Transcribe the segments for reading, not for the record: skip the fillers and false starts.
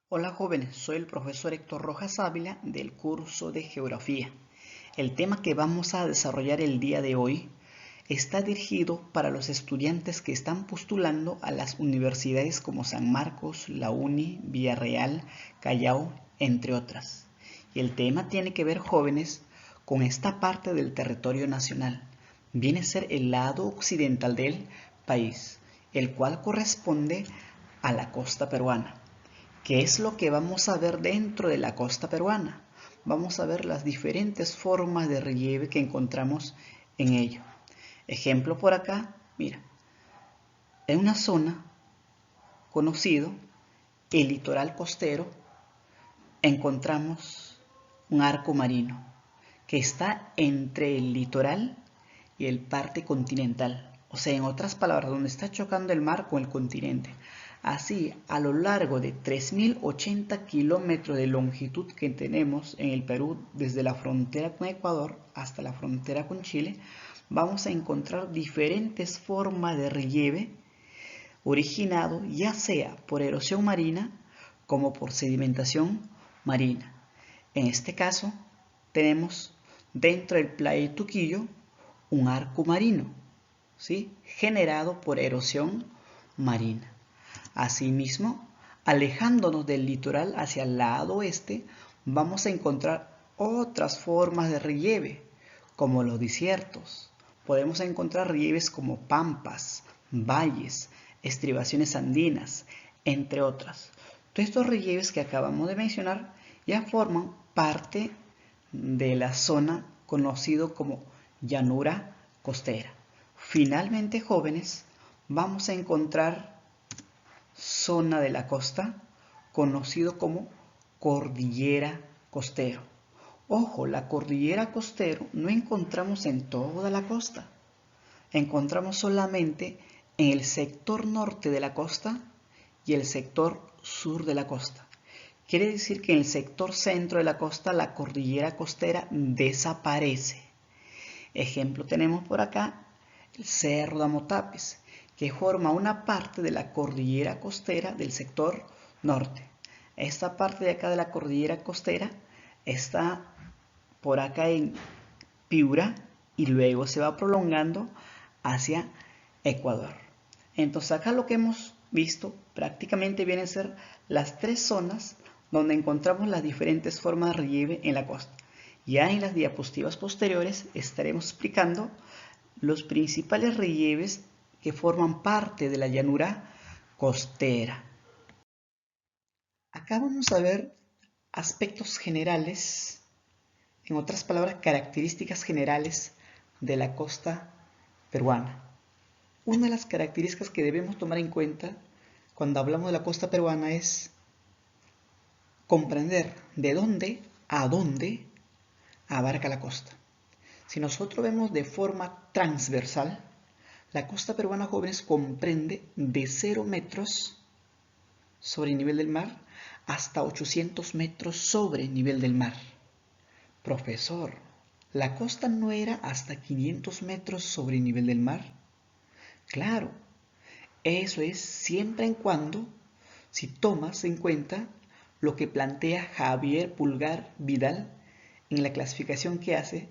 Hola jóvenes, soy el profesor Héctor Rojas Ávila del curso de Geografía. El tema que vamos a desarrollar el día de hoy está dirigido para los estudiantes que están postulando a las universidades como San Marcos, la UNI, Villarreal, Callao, entre otras. Y el tema tiene que ver, jóvenes, con esta parte del territorio nacional. Viene a ser el lado occidental del país, el cual corresponde a la costa peruana. ¿Qué es lo que vamos a ver dentro de la costa peruana? Vamos a ver las diferentes formas de relieve que encontramos en ello. Ejemplo por acá, mira, en una zona conocido, el litoral costero, encontramos un arco marino que está entre el litoral y el parte continental. O sea, en otras palabras, donde está chocando el mar con el continente. Así, a lo largo de 3080 kilómetros de longitud que tenemos en el Perú, desde la frontera con Ecuador hasta la frontera con Chile, vamos a encontrar diferentes formas de relieve originado ya sea por erosión marina como por sedimentación marina. En este caso, tenemos dentro del Playa Tuquillo un arco marino, ¿sí? Generado por erosión marina. Asimismo, alejándonos del litoral hacia el lado oeste, vamos a encontrar otras formas de relieve, como los desiertos. Podemos encontrar relieves como pampas, valles, estribaciones andinas, entre otras. Todos estos relieves que acabamos de mencionar ya forman parte de la zona conocido como llanura costera. Finalmente, jóvenes, vamos a encontrar zona de la costa conocido como cordillera costero. Ojo, la cordillera costero no encontramos en toda la costa. Encontramos solamente en el sector norte de la costa y el sector sur de la costa. Quiere decir que en el sector centro de la costa la cordillera costera desaparece. Ejemplo tenemos por acá el Cerro de Amotapes, que forma una parte de la cordillera costera del sector norte. Esta parte de acá de la cordillera costera está por acá en Piura y luego se va prolongando hacia Ecuador. Entonces acá lo que hemos visto prácticamente vienen a ser las tres zonas donde encontramos las diferentes formas de relieve en la costa. Ya en las diapositivas posteriores estaremos explicando los principales relieves que forman parte de la llanura costera. Acá vamos a ver aspectos generales, en otras palabras, características generales de la costa peruana. Una de las características que debemos tomar en cuenta cuando hablamos de la costa peruana es comprender de dónde abarca la costa. Si nosotros vemos de forma transversal, la costa peruana, jóvenes, comprende de 0 metros sobre el nivel del mar hasta 800 metros sobre el nivel del mar. Profesor, ¿la costa no era hasta 500 metros sobre el nivel del mar? Claro, eso es siempre y cuando si tomas en cuenta lo que plantea Javier Pulgar Vidal en la clasificación que hace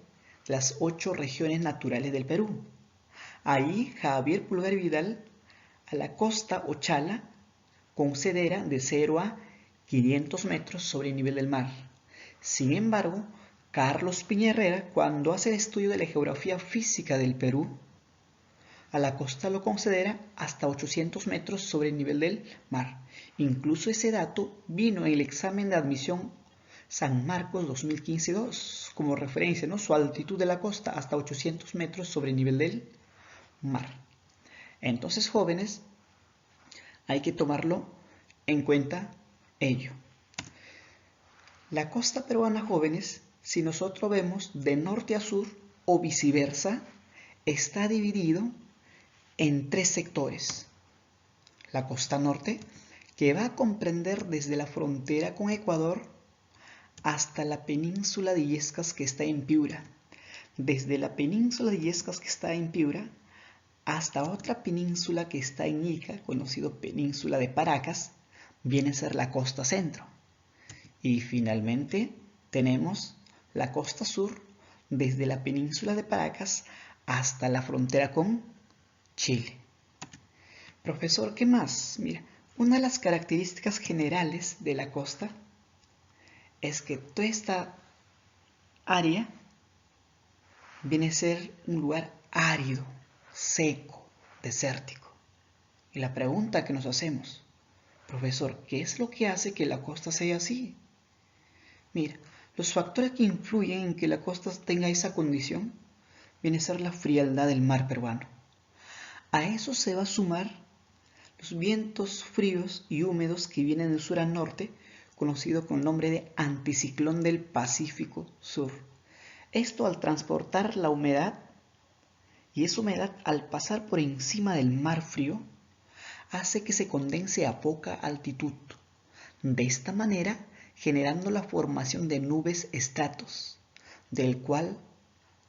las 8 regiones naturales del Perú. Ahí Javier Pulgar Vidal a la costa o chala considera de 0 a 500 metros sobre el nivel del mar. Sin embargo, Carlos Piña, cuando hace el estudio de la geografía física del Perú, a la costa lo considera hasta 800 metros sobre el nivel del mar. Incluso ese dato vino en el examen de admisión San Marcos 2015-2 como referencia, ¿no? Su altitud de la costa hasta 800 metros sobre el nivel del mar. Entonces, jóvenes, hay que tomarlo en cuenta ello. La costa peruana, jóvenes, si nosotros vemos de norte a sur o viceversa, está dividido en 3 sectores. La costa norte, que va a comprender desde la frontera con Ecuador hasta la península de Illescas que está en Piura. Desde la península de Illescas que está en Piura hasta otra península que está en Ica, conocido península de Paracas, viene a ser la costa centro. Y finalmente tenemos la costa sur desde la península de Paracas hasta la frontera con Chile. Profesor, ¿qué más? Mira, una de las características generales de la costa es que toda esta área viene a ser un lugar árido, seco, desértico. Y la pregunta que nos hacemos, profesor, ¿qué es lo que hace que la costa sea así? Mira, los factores que influyen en que la costa tenga esa condición viene a ser la frialdad del mar peruano. A eso se va a sumar los vientos fríos y húmedos que vienen del sur al norte, conocido con el nombre de anticiclón del Pacífico Sur. Esto al transportar la humedad, y esa humedad al pasar por encima del mar frío, hace que se condense a poca altitud. De esta manera, generando la formación de nubes estratos, del cual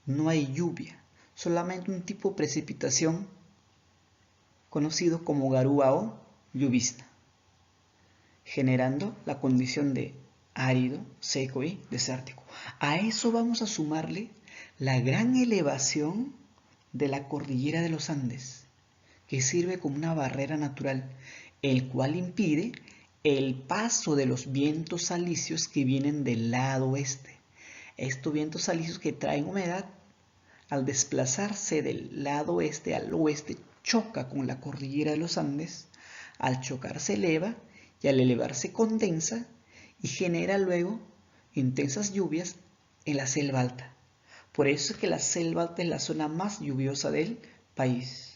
no hay lluvia, solamente un tipo de precipitación conocido como garúa o llovizna, generando la condición de árido, seco y desértico. A eso vamos a sumarle la gran elevación de la cordillera de los Andes, que sirve como una barrera natural, el cual impide el paso de los vientos alisios que vienen del lado oeste. Estos vientos alisios que traen humedad, al desplazarse del lado oeste al oeste, choca con la cordillera de los Andes, al chocar se eleva y al elevarse condensa y genera luego intensas lluvias en la selva alta. Por eso es que la selva alta es la zona más lluviosa del país,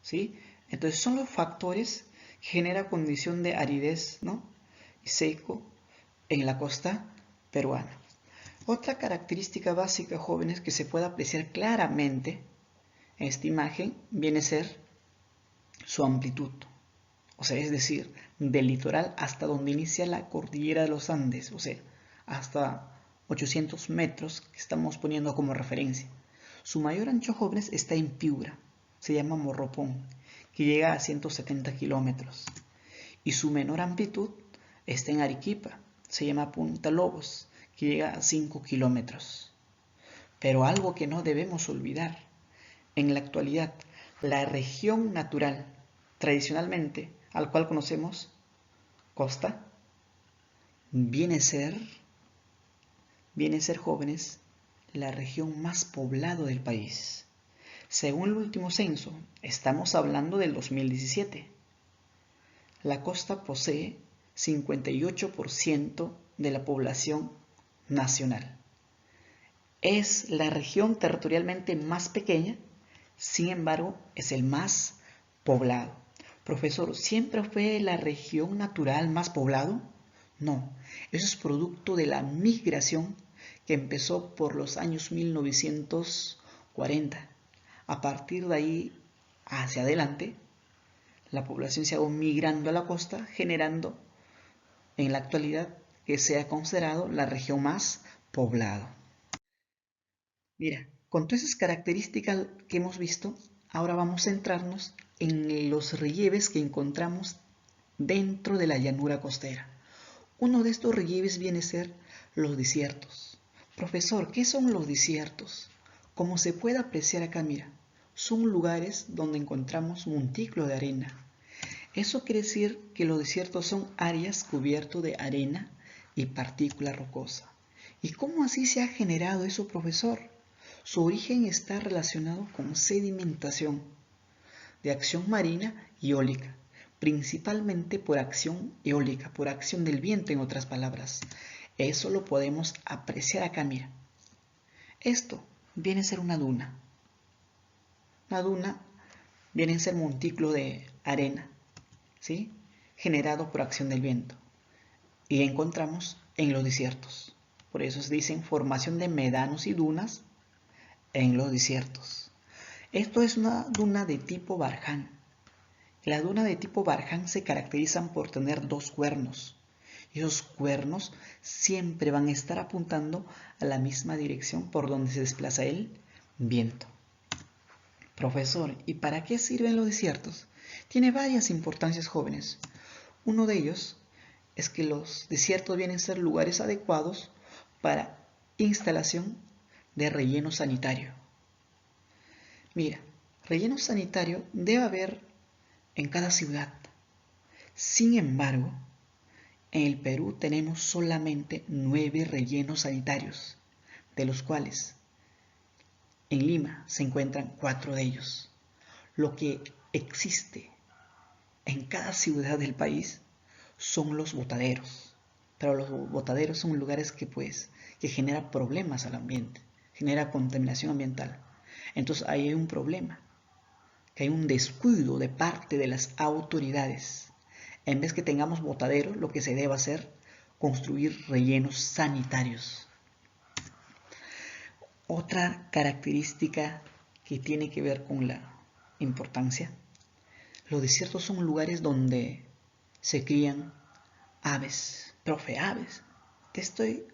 ¿sí? Entonces son los factores que generan condición de aridez, ¿no?, y seco en la costa peruana. Otra característica básica, jóvenes, que se puede apreciar claramente en esta imagen viene a ser su amplitud. O sea, es decir, del litoral hasta donde inicia la cordillera de los Andes, o sea, hasta 800 metros que estamos poniendo como referencia. Su mayor ancho, jóvenes, está en Piura, se llama Morropón, que llega a 170 kilómetros. Y su menor amplitud está en Arequipa, se llama Punta Lobos, que llega a 5 kilómetros. Pero algo que no debemos olvidar, en la actualidad, la región natural, tradicionalmente, al cual conocemos costa, viene a ser, jóvenes, la región más poblada del país. Según el último censo, estamos hablando del 2017, la costa posee 58% de la población nacional. Es la región territorialmente más pequeña, sin embargo, es el más poblado. Profesor, ¿siempre fue la región natural más poblado? No, eso es producto de la migración que empezó por los años 1940. A partir de ahí hacia adelante, la población se ha ido migrando a la costa, generando en la actualidad que sea considerado la región más poblada. Mira, con todas esas características que hemos visto, ahora vamos a centrarnos en los relieves que encontramos dentro de la llanura costera. Uno de estos relieves viene a ser los desiertos. Profesor, ¿qué son los desiertos? Como se puede apreciar acá, mira, son lugares donde encontramos montículos de arena. Eso quiere decir que los desiertos son áreas cubiertas de arena y partícula rocosa. ¿Y cómo así se ha generado eso, profesor? Su origen está relacionado con sedimentación de acción marina y eólica, principalmente por acción eólica, por acción del viento, en otras palabras. Eso lo podemos apreciar acá, mira. Esto viene a ser una duna. Una duna viene a ser montículo de arena, ¿sí?, generado por acción del viento. Y encontramos en los desiertos. Por eso se dicen formación de médanos y dunas en los desiertos. Esto es una duna de tipo Barján. Las dunas de tipo Barján se caracterizan por tener dos cuernos. Y esos cuernos siempre van a estar apuntando a la misma dirección por donde se desplaza el viento. Profesor, ¿y para qué sirven los desiertos? Tiene varias importancias, jóvenes. Uno de ellos es que los desiertos vienen a ser lugares adecuados para instalación de relleno sanitario. Mira, relleno sanitario debe haber en cada ciudad. Sin embargo, en el Perú tenemos solamente 9 rellenos sanitarios, de los cuales en Lima se encuentran 4 de ellos. Lo que existe en cada ciudad del país son los botaderos. Pero los botaderos son lugares que generan problemas al ambiente, genera contaminación ambiental. Entonces ahí hay un problema, que hay un descuido de parte de las autoridades. En vez que tengamos botaderos, lo que se debe hacer, construir rellenos sanitarios. Otra característica que tiene que ver con la importancia, los desiertos son lugares donde se crían aves. Profe, aves. Te estoy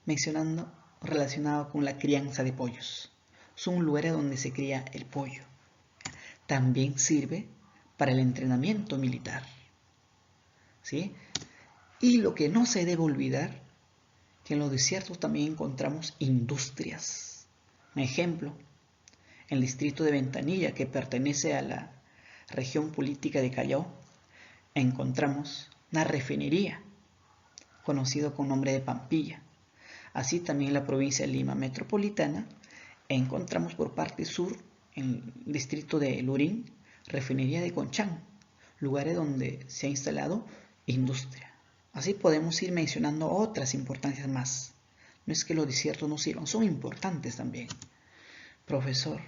mencionando relacionado con la crianza de pollos. Son lugares donde se cría el pollo. También sirve para el entrenamiento militar. ¿Sí? Y lo que no se debe olvidar, que en los desiertos también encontramos industrias. Un ejemplo, en el distrito de Ventanilla, que pertenece a la región política de Callao, encontramos una refinería, conocido con nombre de Pampilla. Así también en la provincia de Lima Metropolitana, encontramos por parte sur, en el distrito de Lurín, refinería de Conchán, lugares donde se ha instalado industria. Así podemos ir mencionando otras importancias más. No es que los desiertos no sirvan, son importantes también. Profesor,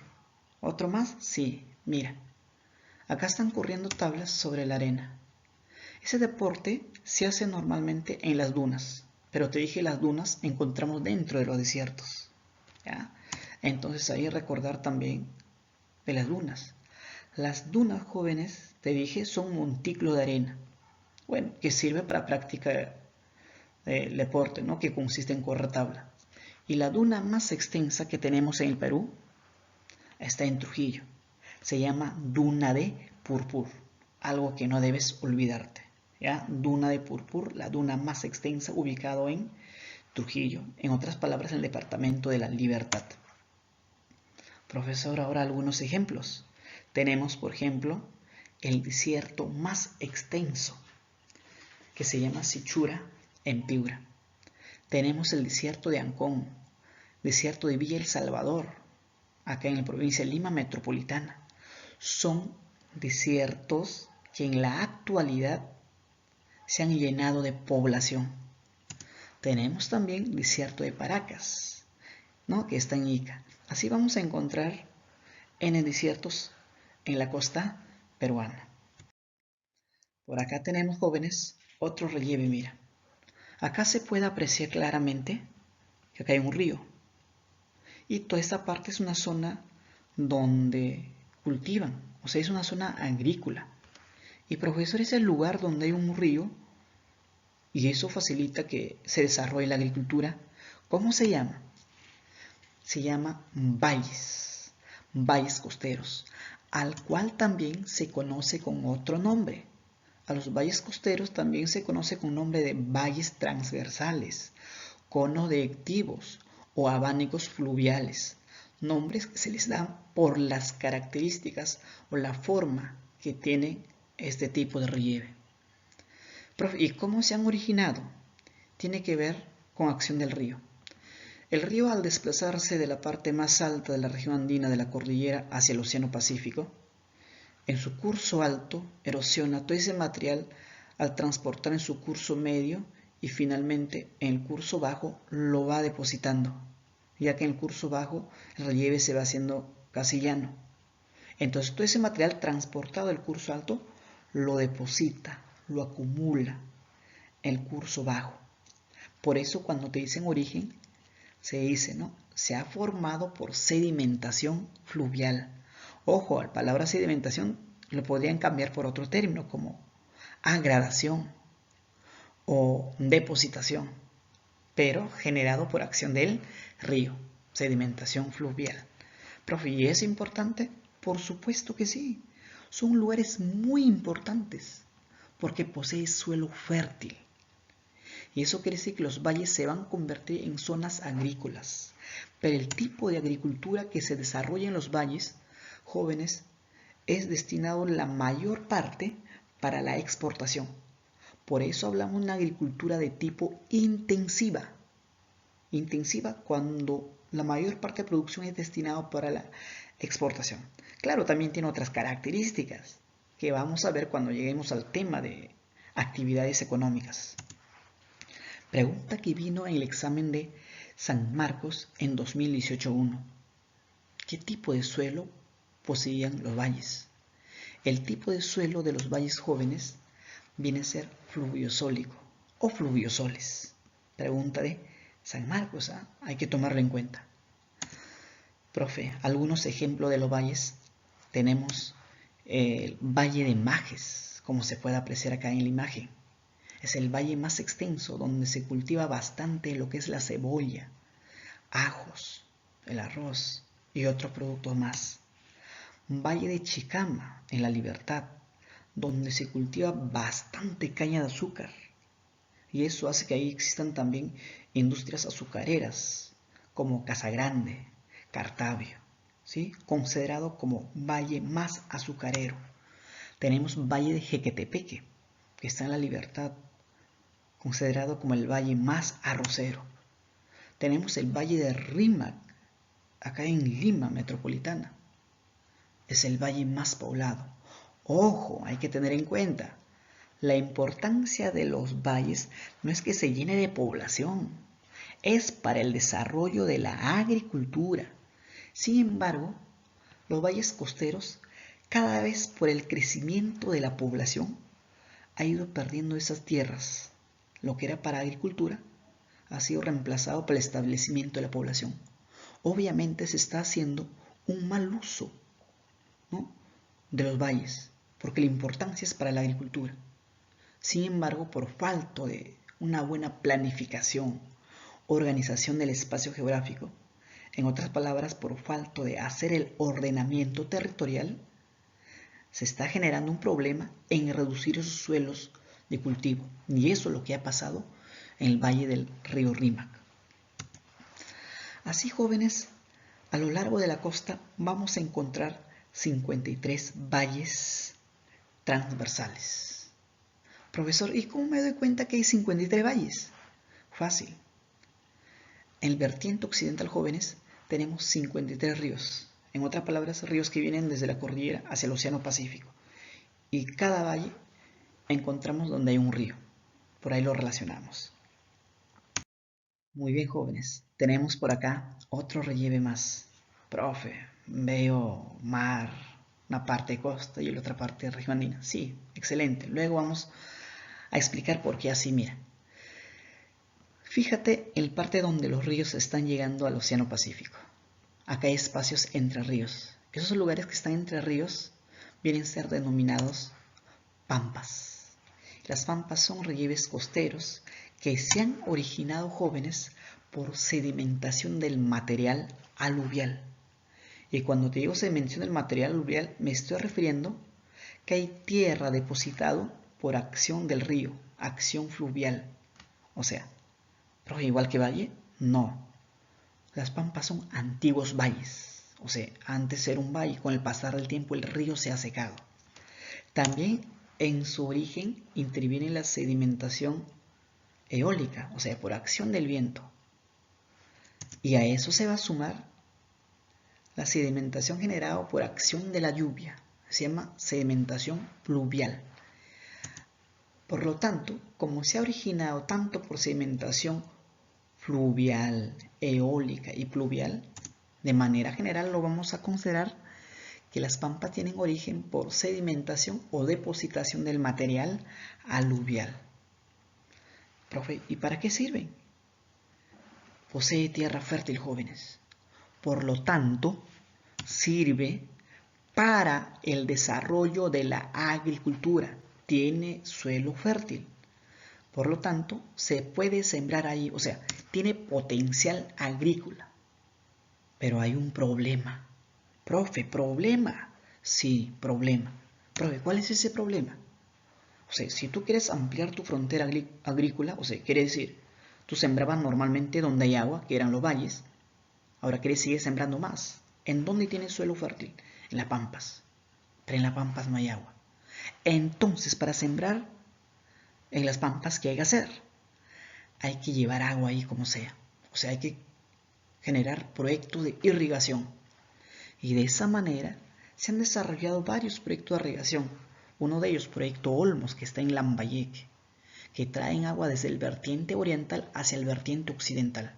¿otro más? Sí, mira. Acá están corriendo tablas sobre la arena. Ese deporte se hace normalmente en las dunas, pero te dije las dunas encontramos dentro de los desiertos. ¿Ya? Entonces ahí recordar también de las dunas. Las dunas, jóvenes, te dije, son montículos de arena. Bueno, que sirve para practicar el deporte, ¿no? Que consiste en correr tabla. Y la duna más extensa que tenemos en el Perú está en Trujillo. Se llama Duna de Purpur, algo que no debes olvidarte. ¿Ya? Duna de Purpur, la duna más extensa, ubicado en Trujillo, en otras palabras, en el departamento de La Libertad. Profesor, ahora algunos ejemplos. Tenemos, por ejemplo, el desierto más extenso, que se llama Sichura, en Piura. Tenemos el desierto de Ancón, desierto de Villa El Salvador, acá en la provincia de Lima Metropolitana. Son desiertos que en la actualidad se han llenado de población. Tenemos también el desierto de Paracas, ¿no? Que está en Ica. Así vamos a encontrar N desiertos en la costa peruana. Por acá tenemos, jóvenes, otro relieve, mira. Acá se puede apreciar claramente que acá hay un río. Y toda esta parte es una zona donde cultivan, o sea, es una zona agrícola. Y profesor, es el lugar donde hay un río y eso facilita que se desarrolle la agricultura. ¿Cómo se llama? Se llama valles costeros, al cual también se conoce con otro nombre. A los valles costeros también se conoce con nombre de valles transversales, conodectivos o abanicos fluviales, nombres que se les dan por las características o la forma que tiene este tipo de relieve. ¿Y cómo se han originado? Tiene que ver con acción del río. El río, al desplazarse de la parte más alta de la región andina de la cordillera hacia el Océano Pacífico, en su curso alto erosiona todo ese material al transportar en su curso medio y finalmente en el curso bajo lo va depositando, ya que en el curso bajo el relieve se va haciendo casi llano. Entonces todo ese material transportado del curso alto lo deposita, lo acumula en el curso bajo. Por eso cuando te dicen origen, se dice, ¿no? Se ha formado por sedimentación fluvial. Ojo, la palabra sedimentación lo podrían cambiar por otro término como agradación o depositación, pero generado por acción del río, sedimentación fluvial. Profe, ¿y es importante? Por supuesto que sí. Son lugares muy importantes porque posee suelo fértil. Y eso quiere decir que los valles se van a convertir en zonas agrícolas. Pero el tipo de agricultura que se desarrolla en los valles, jóvenes, es destinado la mayor parte para la exportación. Por eso hablamos de una agricultura de tipo intensiva. Intensiva cuando la mayor parte de producción es destinada para la exportación. Claro, también tiene otras características que vamos a ver cuando lleguemos al tema de actividades económicas. Pregunta que vino en el examen de San Marcos en 2018-1. ¿Qué tipo de suelo poseían los valles? El tipo de suelo de los valles jóvenes viene a ser fluviosólico o fluviosoles. Pregunta de San Marcos, hay que tomarlo en cuenta. Profe, algunos ejemplos de los valles. Tenemos el Valle de Majes, como se puede apreciar acá en la imagen. Es el valle más extenso donde se cultiva bastante lo que es la cebolla, ajos, el arroz y otros productos más. Valle de Chicama, en La Libertad, donde se cultiva bastante caña de azúcar. Y eso hace que ahí existan también industrias azucareras, como Casagrande, Cartavio, ¿sí? Considerado como valle más azucarero. Tenemos Valle de Jequetepeque, que está en La Libertad, considerado como el valle más arrocero. Tenemos el Valle de Rímac, acá en Lima metropolitana. Es el valle más poblado. Ojo, hay que tener en cuenta, la importancia de los valles no es que se llene de población, es para el desarrollo de la agricultura. Sin embargo, los valles costeros, cada vez por el crecimiento de la población, ha ido perdiendo esas tierras. Lo que era para agricultura ha sido reemplazado por el establecimiento de la población. Obviamente se está haciendo un mal uso, ¿no?, de los valles, porque la importancia es para la agricultura. Sin embargo, por falta de una buena planificación, organización del espacio geográfico, en otras palabras, por falta de hacer el ordenamiento territorial, se está generando un problema en reducir esos suelos de cultivo. Y eso es lo que ha pasado en el valle del río Rímac. Así, jóvenes, a lo largo de la costa vamos a encontrar 53 valles transversales. Profesor, ¿y cómo me doy cuenta que hay 53 valles? Fácil. En el vertiente occidental, jóvenes, tenemos 53 ríos. En otras palabras, ríos que vienen desde la cordillera hacia el Océano Pacífico. Y cada valle encontramos donde hay un río. Por ahí lo relacionamos. Muy bien, jóvenes. Tenemos por acá otro relieve más. Profe, veo mar, una parte de costa y la otra parte de región andina. Sí, excelente. Luego vamos a explicar por qué así, mira. Fíjate en la parte donde los ríos están llegando al Océano Pacífico. Acá hay espacios entre ríos. Esos lugares que están entre ríos vienen a ser denominados pampas. Las pampas son relieves costeros que se han originado, jóvenes, por sedimentación del material aluvial. Y cuando te digo sedimentación del material aluvial, me estoy refiriendo que hay tierra depositado por acción del río, acción fluvial. O sea, ¿pero igual que valle? No. Las pampas son antiguos valles. O sea, antes era un valle, con el pasar del tiempo el río se ha secado. También en su origen interviene la sedimentación eólica, o sea, por acción del viento. Y a eso se va a sumar la sedimentación generada por acción de la lluvia. Se llama sedimentación pluvial. Por lo tanto, como se ha originado tanto por sedimentación fluvial, eólica y pluvial, de manera general lo vamos a considerar que las pampas tienen origen por sedimentación o depositación del material aluvial. Profe, ¿y para qué sirven? Posee tierra fértil, jóvenes. Por lo tanto, sirve para el desarrollo de la agricultura. Tiene suelo fértil. Por lo tanto, se puede sembrar ahí, o sea, tiene potencial agrícola. Pero hay un problema. Profe, ¿problema? Sí, problema. Profe, ¿cuál es ese problema? O O sea, si tú quieres ampliar tu frontera agrícola, o sea, quiere decir, tú sembrabas normalmente donde hay agua, que eran los valles, ahora quieres seguir sembrando más. ¿En dónde tienes suelo fértil? En las pampas. Pero en las pampas no hay agua. Entonces, para sembrar en las pampas, ¿qué hay que hacer? Hay que llevar agua ahí como sea. O sea, hay que generar proyectos de irrigación. Y de esa manera se han desarrollado varios proyectos de irrigación. Uno de ellos, Proyecto Olmos, que está en Lambayeque, que traen agua desde el vertiente oriental hacia el vertiente occidental.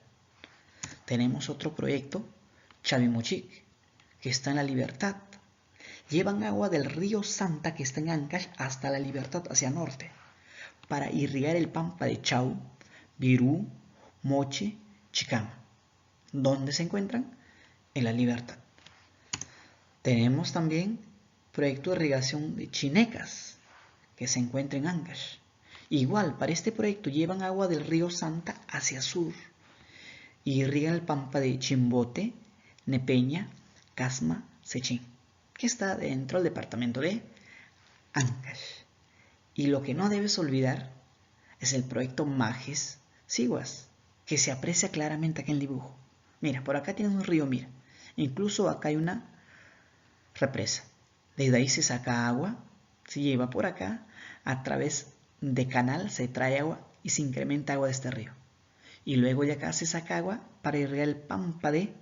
Tenemos otro proyecto, Chavimochic, que está en La Libertad. Llevan agua del río Santa, que está en Ancash, hasta La Libertad hacia norte, para irrigar el pampa de Chau, Virú, Moche, Chicama. ¿Dónde se encuentran? En La Libertad. Tenemos también proyecto de irrigación de Chinecas, que se encuentra en Ancash. Igual, para este proyecto llevan agua del río Santa hacia sur y irrigan el pampa de Chimbote, Nepeña, Casma, Sechín, que está dentro del departamento de Ancash. Y lo que no debes olvidar es el proyecto Majes Siguas, que se aprecia claramente aquí en el dibujo. Mira, por acá tienes un río, mira. Incluso acá hay una represa. Desde ahí se saca agua, se lleva por acá, a través de canal se trae agua y se incrementa agua de este río. Y luego de acá se saca agua para irrigar el pampa de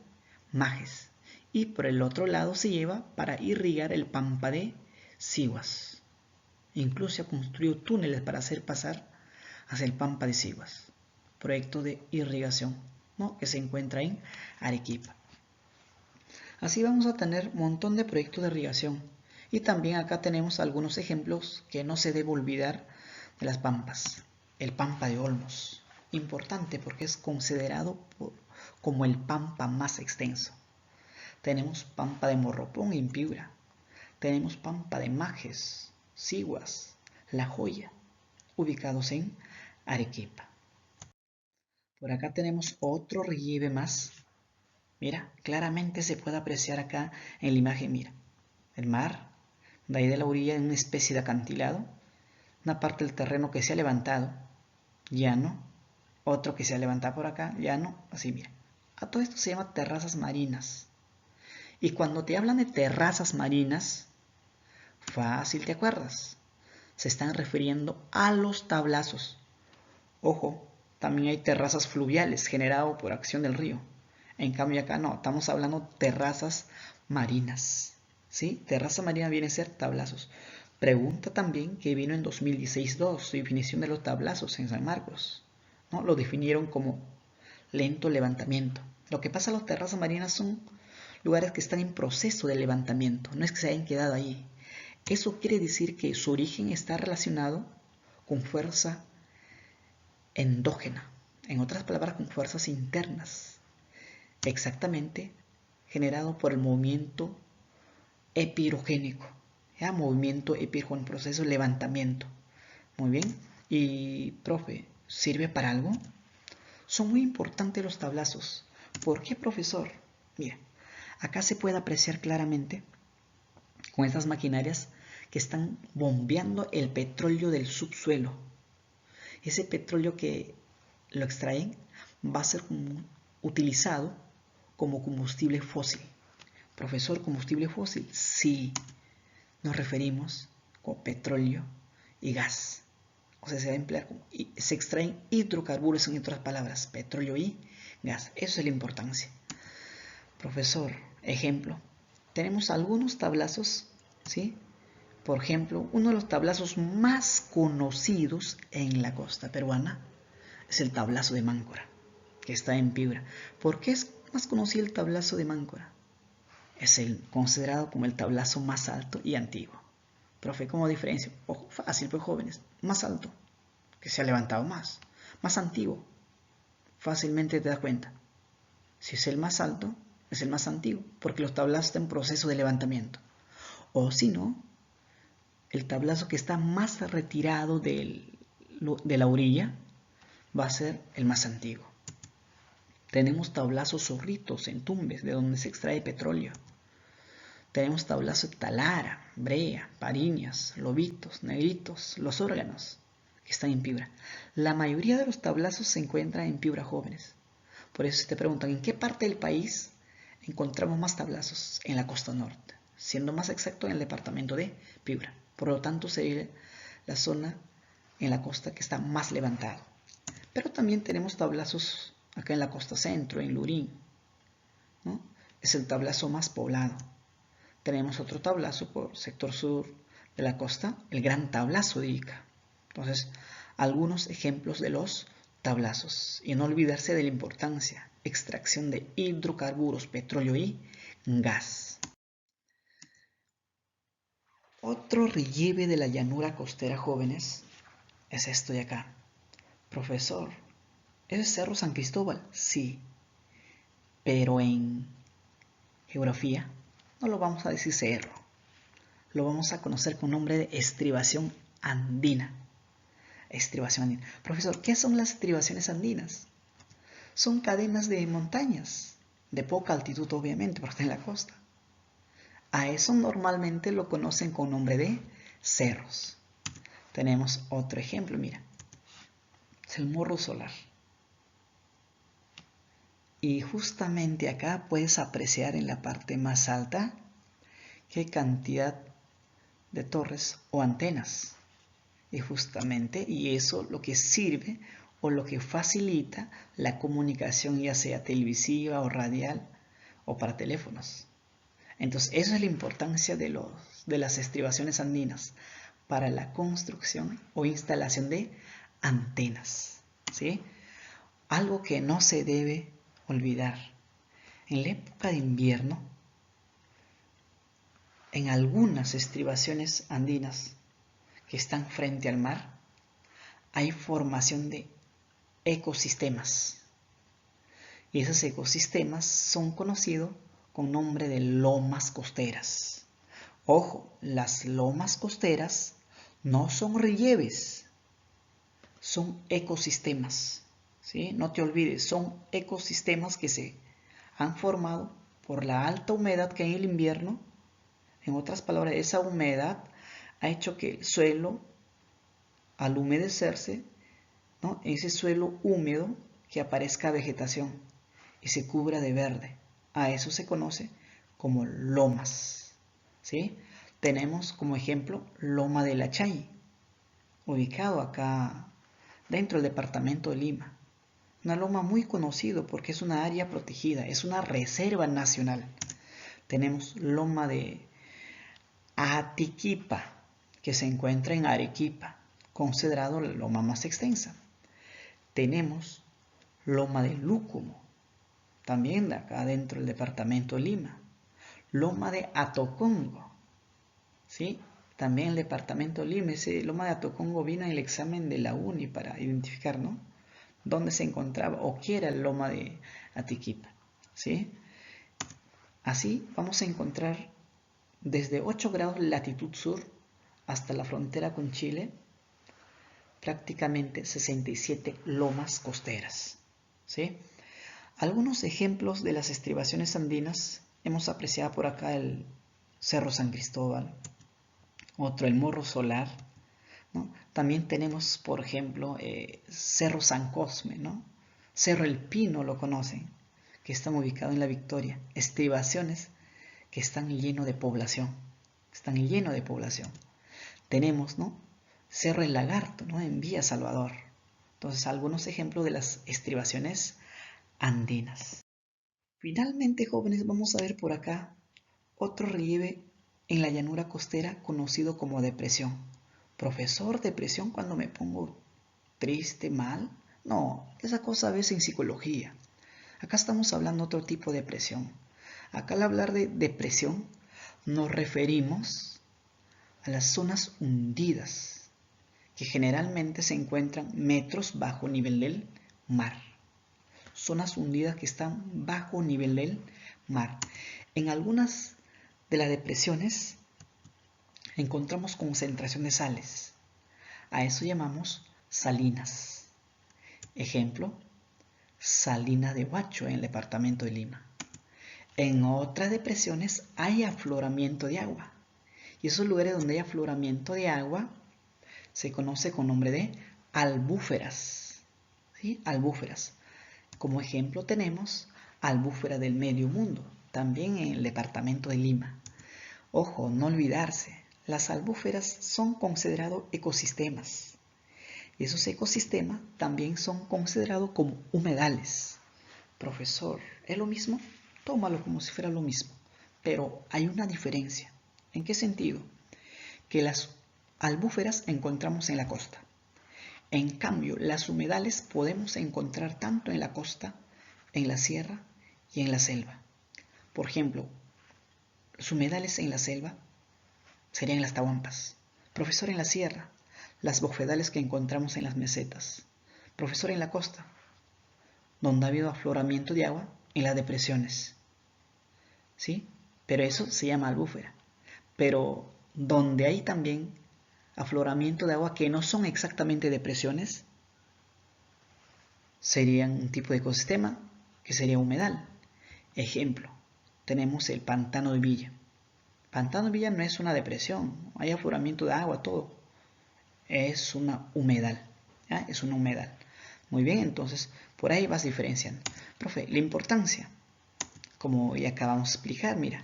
Majes. Y por el otro lado se lleva para irrigar el pampa de Siguas. Incluso se ha construido túneles para hacer pasar hacia el pampa de Siguas. Proyecto de irrigación, ¿no?, que se encuentra en Arequipa. Así vamos a tener un montón de proyectos de irrigación. Y también acá tenemos algunos ejemplos que no se debe olvidar de las pampas. El pampa de Olmos, importante porque es considerado como el pampa más extenso. Tenemos pampa de Morropón en Piura. Tenemos pampa de Majes, Siguas, La Joya, ubicados en Arequipa. Por acá tenemos otro relieve más. Mira, claramente se puede apreciar acá en la imagen, mira, el mar, de ahí de la orilla en una especie de acantilado, una parte del terreno que se ha levantado, llano, otro que se ha levantado por acá, llano, así mira. A todo esto se llama terrazas marinas. Y cuando te hablan de terrazas marinas, fácil te acuerdas, se están refiriendo a los tablazos. Ojo, también hay terrazas fluviales generadas por acción del río. En cambio acá no, estamos hablando de terrazas marinas. ¿Sí? Terraza marina viene a ser tablazos. Pregunta también que vino en 2016-2, definición de los tablazos en San Marcos, ¿no? Lo definieron como lento levantamiento. Lo que pasa a las terrazas marinas son lugares que están en proceso de levantamiento, no es que se hayan quedado ahí. Eso quiere decir que su origen está relacionado con fuerza endógena, en otras palabras, con fuerzas internas, exactamente generado por el movimiento epirogénico, ¿ya? Movimiento epirogénico, proceso de levantamiento. Muy bien, y profe, ¿sirve para algo? Son muy importantes los tablazos. ¿Por qué, profesor? Mira, acá se puede apreciar claramente con estas maquinarias que están bombeando el petróleo del subsuelo. Ese petróleo que lo extraen va a ser utilizado como combustible fósil. Profesor, ¿combustible fósil? Sí, nos referimos con petróleo y gas. O sea, se va a emplear, se extraen hidrocarburos, en otras palabras, petróleo y gas. Eso es la importancia. Profesor, ejemplo, tenemos algunos tablazos, ¿sí? Por ejemplo, uno de los tablazos más conocidos en la costa peruana es el tablazo de Máncora, que está en Piura. ¿Por qué es más conocido el tablazo de Máncora? Es considerado como el tablazo más alto y antiguo. Profe, ¿cómo diferencia? Ojo, fácil, pues jóvenes. Más alto, que se ha levantado más. Más antiguo, fácilmente te das cuenta. Si es el más alto, es el más antiguo, porque los tablazos están en proceso de levantamiento. O si no, el tablazo que está más retirado de la orilla va a ser el más antiguo. Tenemos tablazos zorritos en Tumbes, de donde se extrae petróleo. Tenemos tablazo de Talara, Brea, Pariñas, Lobitos, Negritos, Los Órganos, que están en Piura. La mayoría de los tablazos se encuentran en Piura Jóvenes. Por eso si te preguntan, ¿en qué parte del país encontramos más tablazos? En la costa norte, siendo más exacto en el departamento de Piura. Por lo tanto, sería la zona en la costa que está más levantada. Pero también tenemos tablazos acá en la costa centro, en Lurín, ¿no? Es el tablazo más poblado. Tenemos otro tablazo por sector sur de la costa, el Gran Tablazo de Ica. Entonces, algunos ejemplos de los tablazos. Y no olvidarse de la importancia, extracción de hidrocarburos, petróleo y gas. Otro relieve de la llanura costera, jóvenes, es esto de acá. Profesor, ¿es Cerro San Cristóbal? Sí, pero en geografía no lo vamos a decir cerro, lo vamos a conocer con nombre de estribación andina. Estribación andina. Profesor, ¿qué son las estribaciones andinas? Son cadenas de montañas, de poca altitud obviamente, porque está en la costa. A eso normalmente lo conocen con nombre de cerros. Tenemos otro ejemplo, mira. Es el Morro Solar. Y justamente acá puedes apreciar en la parte más alta qué cantidad de torres o antenas. Y justamente, y eso lo que sirve o lo que facilita la comunicación, ya sea televisiva o radial o para teléfonos. Entonces, esa es la importancia de las estribaciones andinas para la construcción o instalación de antenas, ¿sí? Algo que no se debe olvidar. En la época de invierno, en algunas estribaciones andinas que están frente al mar, hay formación de ecosistemas. Y esos ecosistemas son conocidos con nombre de lomas costeras. Ojo, las lomas costeras no son relieves, son ecosistemas. ¿Sí? No te olvides, son ecosistemas que se han formado por la alta humedad que hay en el invierno. En otras palabras, esa humedad ha hecho que el suelo, al humedecerse, ¿no? En ese suelo húmedo, que aparezca vegetación y se cubra de verde. A eso se conoce como lomas. ¿Sí? Tenemos como ejemplo Loma de la Chay, ubicado acá dentro del departamento de Lima. Una loma muy conocida porque es una área protegida, es una reserva nacional. Tenemos Loma de Atiquipa, que se encuentra en Arequipa, considerado la loma más extensa. Tenemos Loma de Lúcumo, también de acá dentro del departamento de Lima. Loma de Atocongo, ¿sí? También el departamento de Lima. Ese Loma de Atocongo vino en el examen de la UNI para identificar, ¿no?, dónde se encontraba o qué era el Loma de Atiquipa, ¿sí? Así vamos a encontrar desde 8 grados latitud sur hasta la frontera con Chile, prácticamente 67 lomas costeras, ¿sí? Algunos ejemplos de las estribaciones andinas hemos apreciado por acá: el Cerro San Cristóbal, otro el Morro Solar, ¿no? También tenemos, por ejemplo, Cerro San Cosme, ¿no? Cerro El Pino, lo conocen, que están ubicados en La Victoria. Estribaciones que están llenos de población, Tenemos, ¿no?, Cerro El Lagarto, ¿no?, en Villa Salvador. Entonces, algunos ejemplos de las estribaciones andinas. Finalmente, jóvenes, vamos a ver por acá otro relieve en la llanura costera conocido como depresión. Profesor, depresión cuando me pongo triste, mal. No, esa cosa a veces en psicología. Acá estamos hablando de otro tipo de depresión. Acá al hablar de depresión nos referimos a las zonas hundidas, que generalmente se encuentran metros bajo nivel del mar. Zonas hundidas que están bajo nivel del mar. En algunas de las depresiones encontramos concentración de sales. A eso llamamos salinas. Ejemplo, Salina de Huacho en el departamento de Lima. En otras depresiones hay afloramiento de agua. Y esos lugares donde hay afloramiento de agua se conoce con nombre de albúferas. ¿Sí? Albúferas. Como ejemplo tenemos albúfera del Medio Mundo, también en el departamento de Lima. Ojo, no olvidarse, las albúferas son considerados ecosistemas. Y esos ecosistemas también son considerados como humedales. Profesor, ¿es lo mismo? Tómalo como si fuera lo mismo. Pero hay una diferencia. ¿En qué sentido? Que las albúferas encontramos en la costa. En cambio, las humedales podemos encontrar tanto en la costa, en la sierra y en la selva. Por ejemplo, los humedales en la selva serían las tahuampas. Profesor, en la sierra, las bofedales que encontramos en las mesetas. Profesor, en la costa, donde ha habido afloramiento de agua, en las depresiones. ¿Sí? Pero eso se llama albúfera. Pero donde hay también afloramiento de agua que no son exactamente depresiones, serían un tipo de ecosistema que sería humedal. Ejemplo, tenemos el pantano de Villa. Pantano de Villa no es una depresión, hay afloramiento de agua, todo. Es una humedal. ¿Ya? Es una humedal. Muy bien, entonces por ahí vas diferenciando. Profe, la importancia, como ya acabamos de explicar, mira,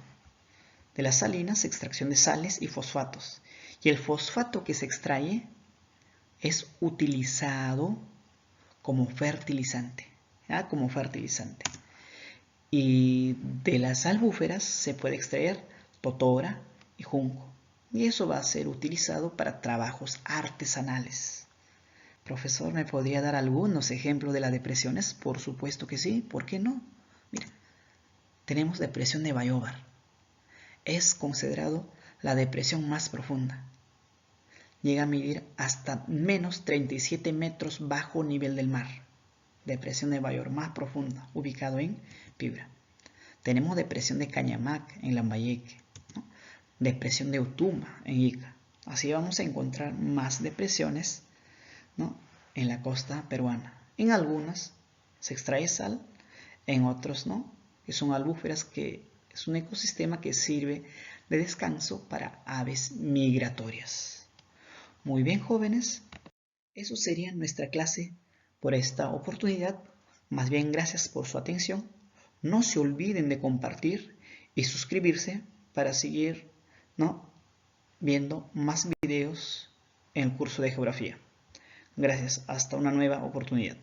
de las salinas, extracción de sales y fosfatos. Y el fosfato que se extrae es utilizado como fertilizante. ¿Ya? Como fertilizante. Y de las albúferas se puede extraer totora y junco. Y eso va a ser utilizado para trabajos artesanales. Profesor, ¿me podría dar algunos ejemplos de las depresiones? Por supuesto que sí, ¿por qué no? Mira, tenemos depresión de Bayobar. Es considerado la depresión más profunda. Llega a medir hasta menos 37 metros bajo nivel del mar. Depresión de Bayobar más profunda, ubicado en Piura. Tenemos depresión de Cañamac en Lambayeque, ¿no? Depresión de Utuma en Ica. Así vamos a encontrar más depresiones, ¿no? En la costa peruana. En algunas se extrae sal, en otros no, que son albúferas, que es un ecosistema que sirve de descanso para aves migratorias. Muy bien, jóvenes, eso sería nuestra clase por esta oportunidad. Más bien, gracias por su atención. No se olviden de compartir y suscribirse para seguir, ¿no?, viendo más videos en el curso de geografía. Gracias, hasta una nueva oportunidad.